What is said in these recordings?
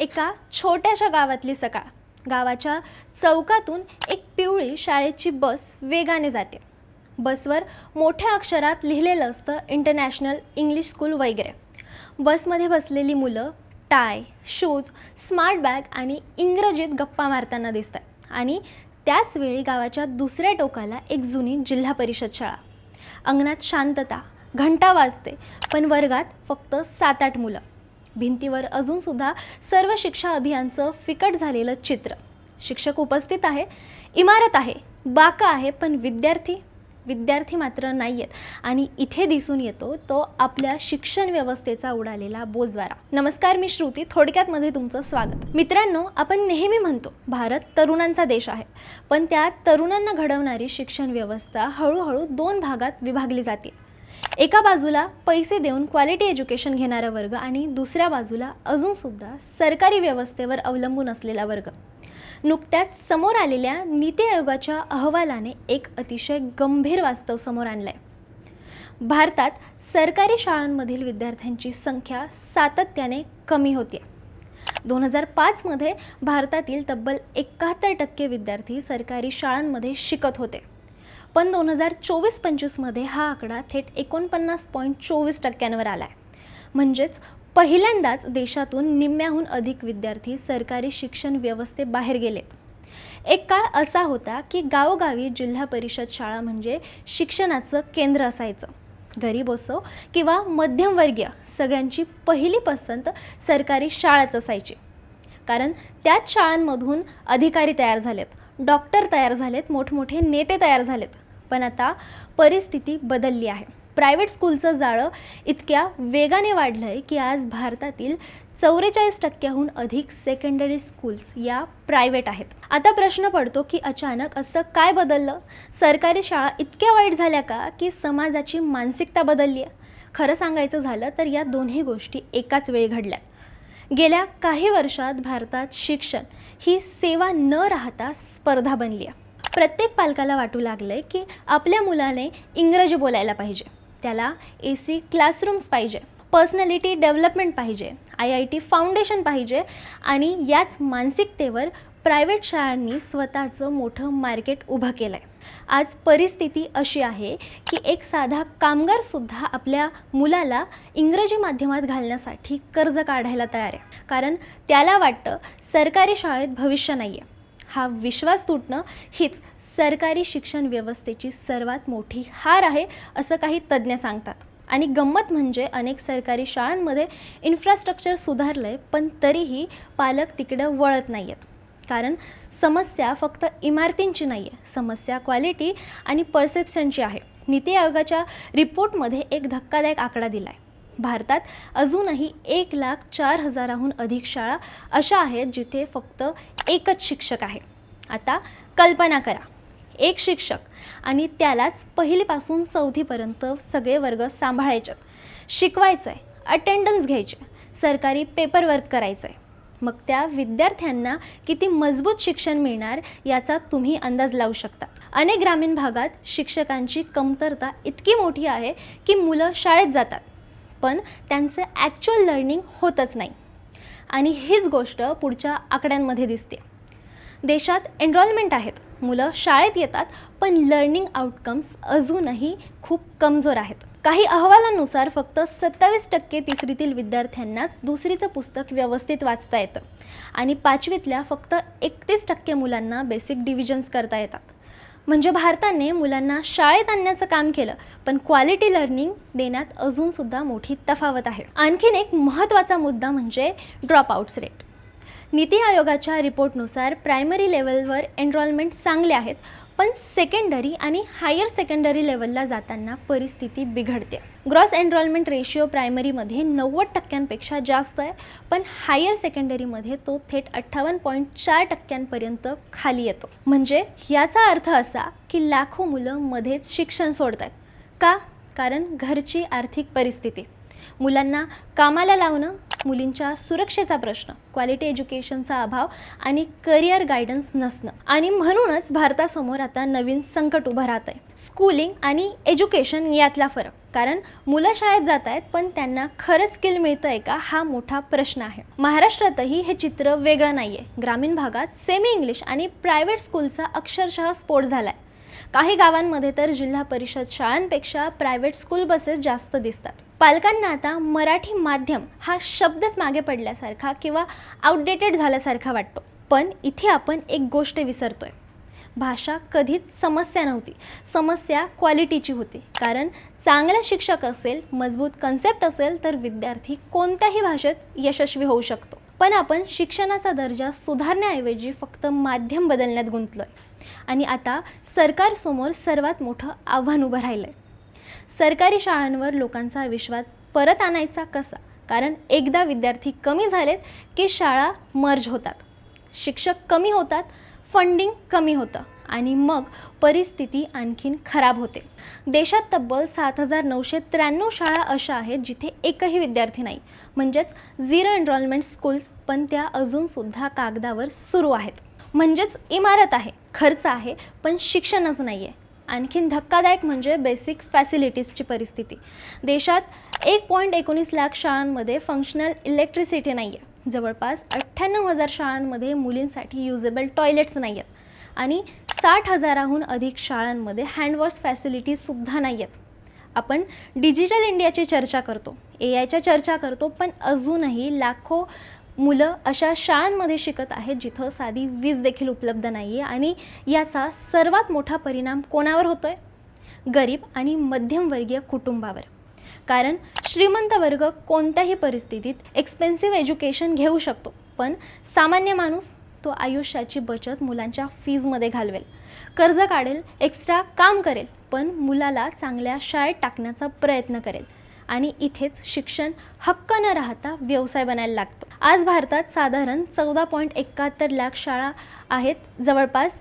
एका छोट्याशा गावातली सकाळ. गावाच्या चौकातून एक पिवळी शाळेची बस वेगाने जाते. बसवर मोठ्या अक्षरात लिहिलेलं असतं इंटरनॅशनल इंग्लिश स्कूल वगैरे. बसमध्ये बसलेली मुलं टाय, शूज, स्मार्ट बॅग आणि इंग्रजीत गप्पा मारताना दिसतात. आणि त्याच वेळी गावाच्या दुसऱ्या टोकाला एक जुनी जिल्हा परिषद शाळा. अंगणात शांतता, घंटा वाजते, पण वर्गात फक्त 7-8 मुलं. भिंतीवर अजूनसुद्धा सर्व शिक्षा अभियानचं फिकट झालेलं चित्र. शिक्षक उपस्थित आहे, इमारत आहे, बाका आहे, पण विद्यार्थी मात्र नाही आहेत. आणि इथे दिसून येतो तो आपल्या शिक्षण व्यवस्थेचा उडालेला बोजवारा. नमस्कार, मी श्रुती. थोडक्यातमध्ये तुमचं स्वागत. मित्रांनो, आपण नेहमी म्हणतो भारत तरुणांचा देश आहे, पण त्या तरुणांना घडवणारी शिक्षण व्यवस्था हळूहळू 2 भागात विभागली जाते. एका बाजूला पैसे देऊन क्वालिटी एज्युकेशन घेणारा वर्ग आणि दुसऱ्या बाजूला अजूनसुद्धा सरकारी व्यवस्थेवर अवलंबून असलेला वर्ग. नुकत्याच समोर आलेल्या नीती आयोगाच्या अहवालाने एक अतिशय गंभीर वास्तव समोर आणलंय. भारतात सरकारी शाळांमधील विद्यार्थ्यांची संख्या सातत्याने कमी होते. 2005 मध्ये भारतातील तब्बल 71% विद्यार्थी सरकारी शाळांमध्ये शिकत होते, पण 2024-25 मध्ये हा आकडा थेट 49.24% आला आहे. म्हणजेच पहिल्यांदाच देशातून निम्म्याहून अधिक विद्यार्थी सरकारी शिक्षण व्यवस्थेबाहेर गेलेत. एक काळ असा होता की गावोगावी जिल्हा परिषद शाळा म्हणजे शिक्षणाचं केंद्र असायचं. गरीब असो किंवा मध्यमवर्गीय, सगळ्यांची पहिली पसंत सरकारी शाळाच असायची. कारण त्याच शाळांमधून अधिकारी तयार झालेत, डॉक्टर तयार झालेत, मोठमोठे नेते तयार झालेत. पण आता परिस्थिती बदलली आहे. प्रायव्हेट स्कूलचं जाळं इतक्या वेगाने वाढलं आहे की आज भारतातील 44%हून अधिक सेकंडरी स्कूल्स या प्रायव्हेट आहेत. आता प्रश्न पडतो की अचानक असं काय बदललं? सरकारी शाळा इतक्या वाईट झाल्या का की समाजाची मानसिकता बदलली आहे? खरं सांगायचं झालं तर या दोन्ही गोष्टी एकाच वेळी घडल्यात. गेल्या काही वर्षात भारतात शिक्षण ही सेवा न राहता स्पर्धा बनली आहे. प्रत्येक पालकाला वाटू लागलंय की आपल्या मुलाने इंग्रजी बोलायला पाहिजे, त्याला AC क्लासरूम्स पाहिजे, पर्सनॅलिटी डेव्हलपमेंट पाहिजे, IIT फाउंडेशन पाहिजे. आणि याच मानसिकतेवर प्रायव्हेट शाळांनी स्वतःचं मोठं मार्केट उभं केलं आहे. आज परिस्थिती अशी आहे की एक साधा कामगारसुद्धा आपल्या मुलाला इंग्रजी माध्यमात घालण्यासाठी कर्ज काढायला तयार आहे, कारण त्याला वाटतं सरकारी शाळेत भविष्य नाही आहे. हा विश्वास तुटणं हीच सरकारी शिक्षण व्यवस्थेची सर्वात मोठी हार आहे, असं काही तज्ज्ञ सांगतात. आणि गंमत म्हणजे अनेक सरकारी शाळांमध्ये इन्फ्रास्ट्रक्चर सुधारलं आहे, पण तरीही पालक तिकडं वळत नाही आहेत. कारण समस्या फक्त इमारतींची नाही आहे, समस्या क्वालिटी आणि परसेप्शनची आहे. नीती आयोगाच्या रिपोर्टमध्ये एक धक्कादायक आकडा दिला आहे. भारतात अजूनही 1,04,000हून अधिक शाळा अशा आहेत जिथे फक्त एकच शिक्षक आहे. आता कल्पना करा, एक शिक्षक आणि त्यालाच पहिलीपासून 4थीपर्यंत सगळे वर्ग सांभाळायचे, शिकवायचं आहे, अटेंडन्स घ्यायचे, सरकारी पेपरवर्क करायचं आहे. मग त्या विद्यार्थ्यांना किती मजबूत शिक्षण मिळणार याचा तुम्ही अंदाज लावू शकता. अनेक ग्रामीण भागात शिक्षकांची कमतरता इतकी मोठी आहे की मुलं शाळेत जातात, पण त्यांचं ॲक्च्युअल लर्निंग होतच नाही. आणि हीच गोष्ट पुढच्या आकड्यांमध्ये दिसते. देशात एनरोलमेंट आहेत, मुलं शाळेत येतात, पण लर्निंग आउटकम्स अजूनही खूप कमजोर आहेत. काही अहवालांनुसार फक्त 27% तिसरीतील विद्यार्थ्यांनाच दुसरीचं पुस्तक व्यवस्थित वाचता येतं आणि 5वीतल्या फक्त 31% मुलांना बेसिक डिव्हिजन्स करता येतात. म्हणजे भारताने मुलांना शाळेत आणण्याचं काम केलं, पण क्वालिटी लर्निंग देण्यात अजूनसुद्धा मोठी तफावत आहे. आणखीन एक महत्त्वाचा मुद्दा म्हणजे ड्रॉपआउट्स रेट. नीती आयोगाच्या रिपोर्टनुसार प्रायमरी लेवलवर एनरोलमेंट चांगले आहेत, पण सेकंडरी आणि हायर सेकंडरी लेवलला जाताना परिस्थिती बिघडते. ग्रॉस एनरोलमेंट रेशिओ प्रायमरीमध्ये 90%पेक्षा जास्त आहे, पण हायर सेकंडरीमध्ये तो थेट 58.4% खाली येतो. म्हणजे याचा अर्थ असा की लाखो मुलं मध्येच शिक्षण सोडतात. का? कारण घरची आर्थिक परिस्थिती. मुलांना कामाला लावणं मुलींच्या सुरक्षेचा प्रश्न, क्वालिटी एज्युकेशनचा अभाव आणि करिअर गायडन्स नसणं. आणि म्हणूनच भारतासमोर आता नवीन संकट उभं राहत आहे, स्कूलिंग आणि एज्युकेशन यातला फरक. कारण मुलं शाळेत जात आहेत पण त्यांना खरंच स्किल मिळतं आहे का, हा मोठा प्रश्न आहे. महाराष्ट्रातही हे चित्र वेगळं नाही आहे. ग्रामीण भागात सेमी इंग्लिश आणि प्रायव्हेट स्कूलचा अक्षरशः स्फोट झाला आहे. काही गावांमध्ये तर जिल्हा परिषद शाळांपेक्षा प्रायव्हेट स्कूल बसेस जास्त दिसतात. पालकांना आता मराठी माध्यम हा शब्दच मागे पडल्यासारखा किंवा आउटडेटेड झाल्यासारखा वाटतो. पण इथे आपण एक गोष्ट विसरतोय. भाषा कधीच समस्या नव्हती, समस्या क्वालिटीची होती. कारण चांगला शिक्षक असेल, मजबूत कन्सेप्ट असेल तर विद्यार्थी कोणत्याही भाषेत यशस्वी होऊ शकतो. पण आपण शिक्षणाचा दर्जा सुधारण्याऐवजी फक्त माध्यम बदलण्यात गुंतलोय. आणि आता सरकारसमोर सर्वात मोठं आव्हान उभं राहिलं आहे. सरकारी शाळांवर लोकांचा विश्वास परत आणायचा कसा? कारण एकदा विद्यार्थी कमी झालेत की शाळा मर्ज होतात, शिक्षक कमी होतात, फंडिंग कमी होतं आणि मग परिस्थिती आणखीन खराब होते. देशात तब्बल 7,993 शाळा अशा आहेत जिथे एकही विद्यार्थी नाही, म्हणजेच झिरो एनरोलमेंट स्कूल्स. पण त्या अजूनसुद्धा कागदावर सुरू आहेत. म्हणजेच इमारत आहे, खर्च आहे, पण शिक्षणच नाही आहे. आणखीन धक्कादायक म्हणजे बेसिक फॅसिलिटीजची परिस्थिती. देशात 1.19 लाख शाळांमध्ये फंक्शनल इलेक्ट्रिसिटी नाही आहे. जवळपास 98,000 शाळांमध्ये मुलींसाठी युजेबल टॉयलेट्स नाही आहेत. आणि 60,000हून अधिक शाळांमध्ये हँडवॉश फॅसिलिटीजसुद्धा नाही आहेत. आपण डिजिटल इंडियाची चर्चा करतो, AIच्या चर्चा करतो, पण अजूनही लाखो मुलं अशा शाळांमध्ये शिकत आहेत जिथं साधी वीज देखील उपलब्ध नाही आहे. आणि याचा सर्वात मोठा परिणाम कोणावर होतो आहे? गरीब आणि मध्यमवर्गीय कुटुंबावर. कारण श्रीमंत वर्ग कोणत्याही परिस्थितीत एक्सपेन्सिव्ह एज्युकेशन घेऊ शकतो, पण सामान्य माणूस तो आयुष्याची बचत मुलांच्या फीजमध्ये घालवेल, कर्ज काढेल, एक्स्ट्रा काम करेल, पण मुलाला चांगल्या शाळेत टाकण्याचा प्रयत्न करेल. आणि इथेच शिक्षण हक्क न राहता व्यवसाय बनायला लागतो. आज भारतात साधारण 14.71 लाख शाळा आहेत, जवळपास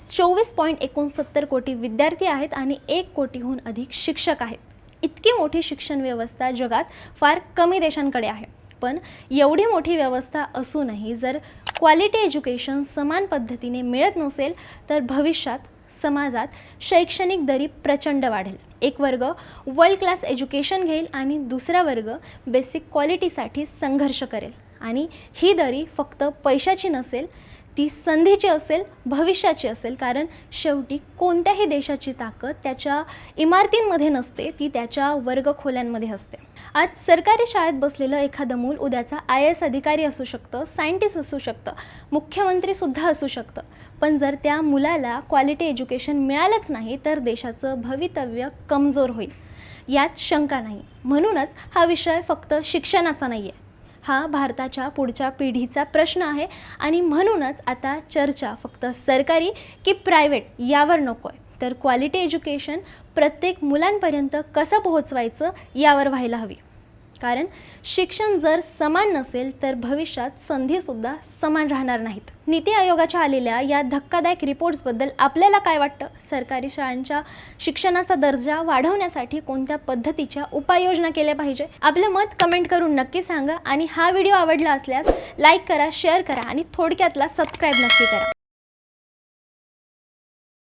24.69 कोटी विद्यार्थी आहेत आणि 1 कोटीहून अधिक शिक्षक आहेत. इतकी मोठी शिक्षण व्यवस्था जगात फार कमी देशांकडे आहे. पण एवढी मोठी व्यवस्था असूनही जर क्वालिटी एज्युकेशन समान पद्धतीने मिळत नसेल तर भविष्यात समाजात शैक्षणिक दरी प्रचंड वाढेल. एक वर्ग वर्ल्ड क्लास एज्युकेशन घेईल आणि दुसरा वर्ग बेसिक क्वालिटीसाठी संघर्ष करेल. आणि ही दरी फक्त पैशाची नसेल, ती संधीची असेल, भविष्याची असेल. कारण शेवटी कोणत्याही देशाची ताकद त्याच्या इमारतींमध्ये नसते, ती त्याच्या वर्गखोल्यांमध्ये असते. आज सरकारी शाळेत बसलेलं एखादं मूल उद्याचा IAS अधिकारी असू शकतं, सायंटिस्ट असू शकतं, मुख्यमंत्रीसुद्धा असू शकतं. पण जर त्या मुलाला क्वालिटी एज्युकेशन मिळालंच नाही तर देशाचं भवितव्य कमजोर होईल, यात शंका नाही. म्हणूनच हा विषय फक्त शिक्षणाचा नाही आहे, हा भारताच्या पुढच्या पिढीचा प्रश्न आहे. आणि म्हणूनच आता चर्चा फक्त सरकारी की प्रायव्हेट यावर नको आहे, तर क्वालिटी एज्युकेशन प्रत्येक मुलांपर्यंत कसं पोहोचवायचं यावर व्हायला हवी. कारण शिक्षण जर समान नसेल तर भविष्यात संधीसुद्धा समान राहणार नाहीत. नीती आयोगाच्या आलेल्या या धक्कादायक रिपोर्ट्सबद्दल आपल्याला काय वाटतं? सरकारी शाळांच्या शिक्षणाचा दर्जा वाढवण्यासाठी कोणत्या पद्धतीच्या उपाययोजना केल्या पाहिजे? आपलं मत कमेंट करून नक्की सांगा. आणि हा व्हिडिओ आवडला असल्यास लाईक करा, शेअर करा आणि थोडक्यातला सबस्क्राईब नक्की करा.